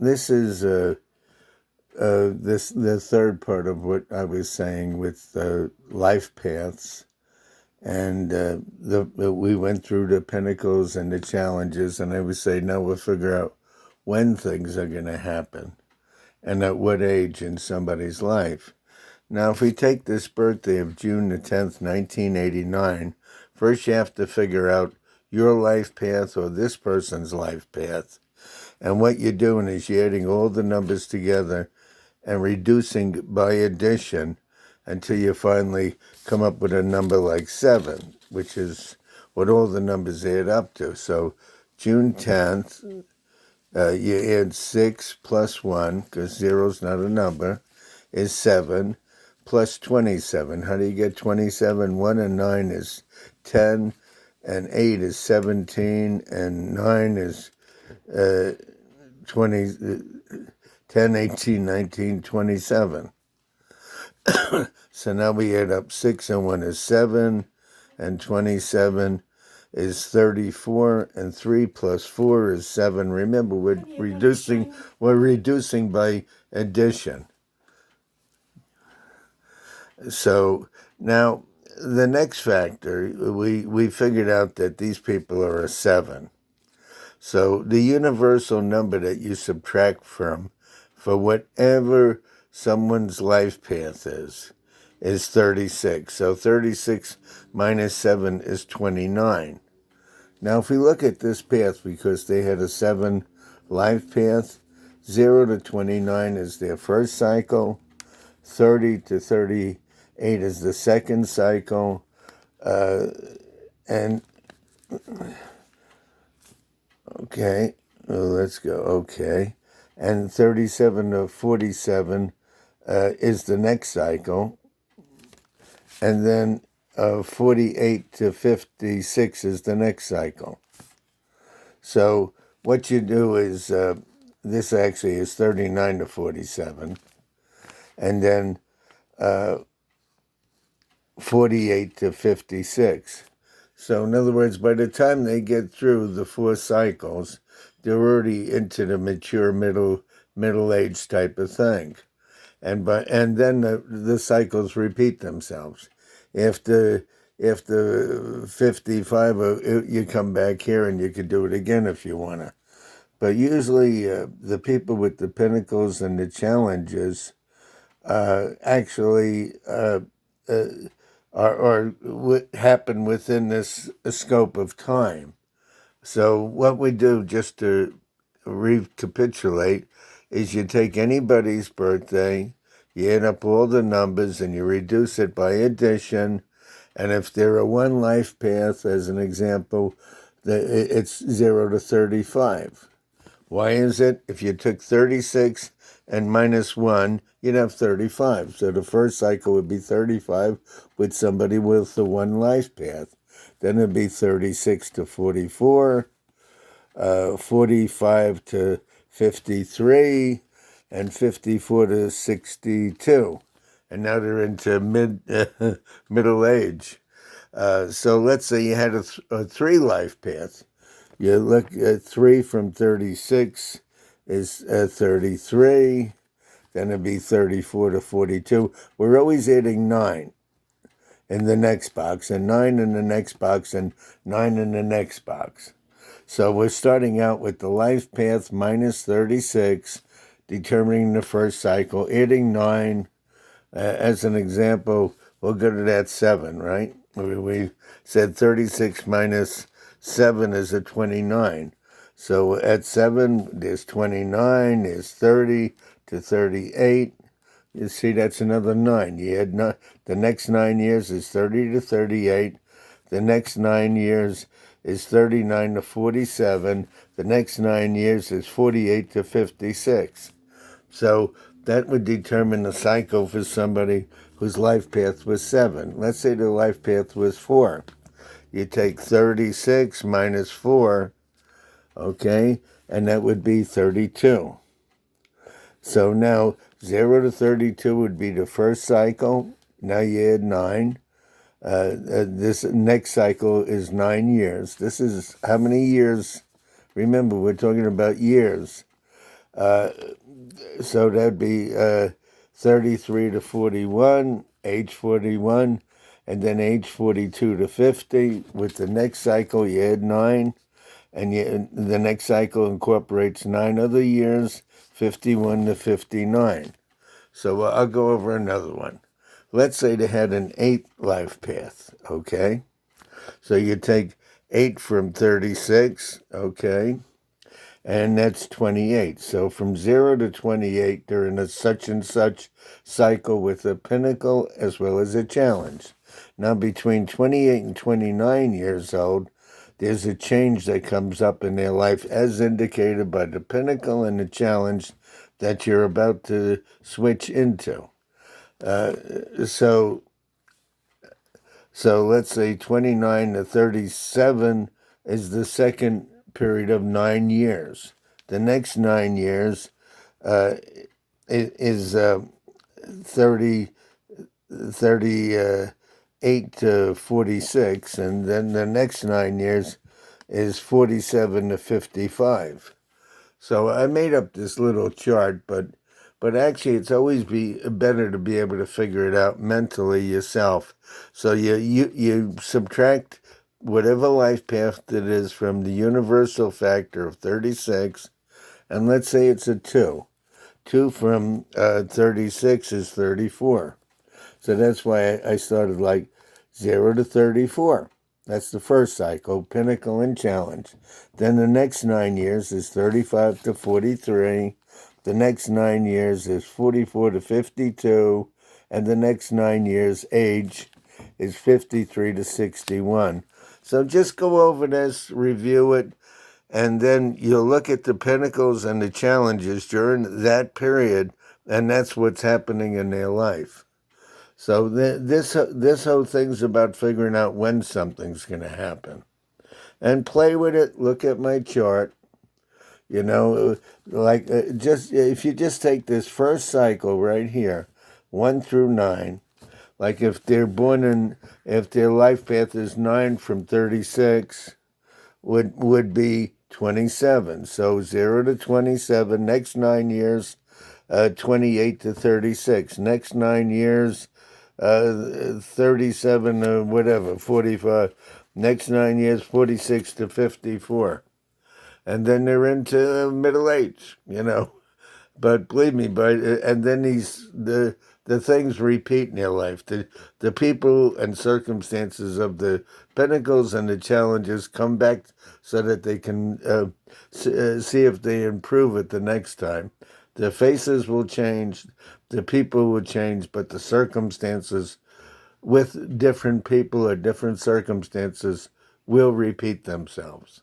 this is the third part of what I was saying with life paths, and we went through the pinnacles and the challenges, and I would say now we'll figure out when things are going to happen and at what age in somebody's life. Now, if we take this birthday of June the 10th, 1989, first you have to figure out your life path or this person's life path. And what you're doing is you're adding all the numbers together and reducing by addition until you finally come up with a number like 7, which is what all the numbers add up to. So June 10th, you add 6 plus 1, because 0 is not a number, is 7, plus 27. How do you get 27? 1 and 9 is 10, and 8 is 17, and 9 is 20, 10, 18, 19, 27. So now we add up 6 and 1 is 7, and 27 is 34, and 3 plus 4 is 7. Remember, we're reducing by addition. So now the next factor, we figured out that these people are a 7. So the universal number that you subtract from for whatever someone's life path is 36. So 36 minus 7 is 29. Now, if we look at this path, because they had a 7 life path, 0 to 29 is their first cycle, 30 to 38 is the second cycle, and okay, let's go, okay, and 37 to 47 is the next cycle, and then 48 to 56 is the next cycle. So what you do is, this actually is 39 to 47, and then 48 to 56. So in other words, by the time they get through the 4 cycles, they're already into the mature middle age type of thing. And then the cycles repeat themselves. After 55, you come back here and you could do it again if you want to. But usually the people with the pinnacles and the challenges actually happen within this scope of time. So what we do, just to recapitulate, is you take anybody's birthday, you add up all the numbers, and you reduce it by addition. And if they're a 1 life path, as an example, it's 0 to 35. Why is it? If you took 36 and minus 1, you'd have 35. So the first cycle would be 35 with somebody with the 1 life path. Then it'd be 36 to 44, 45 to 53, and 54 to 62. And now they're into middle age. So let's say you had a 3 life path. You look at 3 from 36 is 33. Then it'd be 34 to 42. We're always adding 9 in the next box, and 9 in the next box, and 9 in the next box. So we're starting out with the life path minus 36, determining the first cycle, adding 9. As an example, we'll go to that 7, right? We said 36 minus 7 is a 29. So at 7, there's 29, there's 30 to 38. You see, that's another 9. You had the next 9 years is 30 to 38. The next 9 years is 39 to 47. The next 9 years is 48 to 56. So that would determine the cycle for somebody whose life path was 7. Let's say the life path was 4. You take 36 minus 4, okay, and that would be 32. So now 0 to 32 would be the first cycle. Now you add 9. This next cycle is 9 years. This is how many years? Remember, we're talking about years. So that'd be 33 to 41, age 41, and then age 42 to 50. With the next cycle, you add 9, and the next cycle incorporates 9 other years, 51 to 59. So I'll go over another one. Let's say they had an 8 life path, okay? So you take 8 from 36, okay? And that's 28. So from 0 to 28, they're in a such and such cycle with a pinnacle as well as a challenge. Now, between 28 and 29 years old, there's a change that comes up in their life as indicated by the pinnacle and the challenge that you're about to switch into. Uh, so, so let's say 29 to 37 is the second period of 9 years. The next 9 years uh, is 30, 38 to 46, and then the next 9 years is 47 to 55. So I made up this little chart, but actually it's always better to be able to figure it out mentally yourself. So you subtract whatever life path it is from the universal factor of 36, and let's say it's a 2. 2 from 36 is 34. So that's why I started like 0 to 34. That's the first cycle, pinnacle and challenge. Then the next 9 years is 35 to 43. The next 9 years is 44 to 52. And the next 9 years age is 53 to 61. So just go over this, review it, and then you'll look at the pinnacles and the challenges during that period, and that's what's happening in their life. So this whole thing's about figuring out when something's going to happen, and play with it. Look at my chart. Just if you just take this first cycle right here, 1 through 9. Like if their life path is 9 from 36, would be 27. So 0 to 27. Next 9 years, 28 to 36. Next 9 years. 37 or whatever, 45. Next 9 years, 46 to 54. And then they're into middle age. But believe me, and then the things repeat in your life. The people and circumstances of the pinnacles and the challenges come back so that they can see if they improve it the next time. The faces will change, the people will change, but the circumstances with different people or different circumstances will repeat themselves.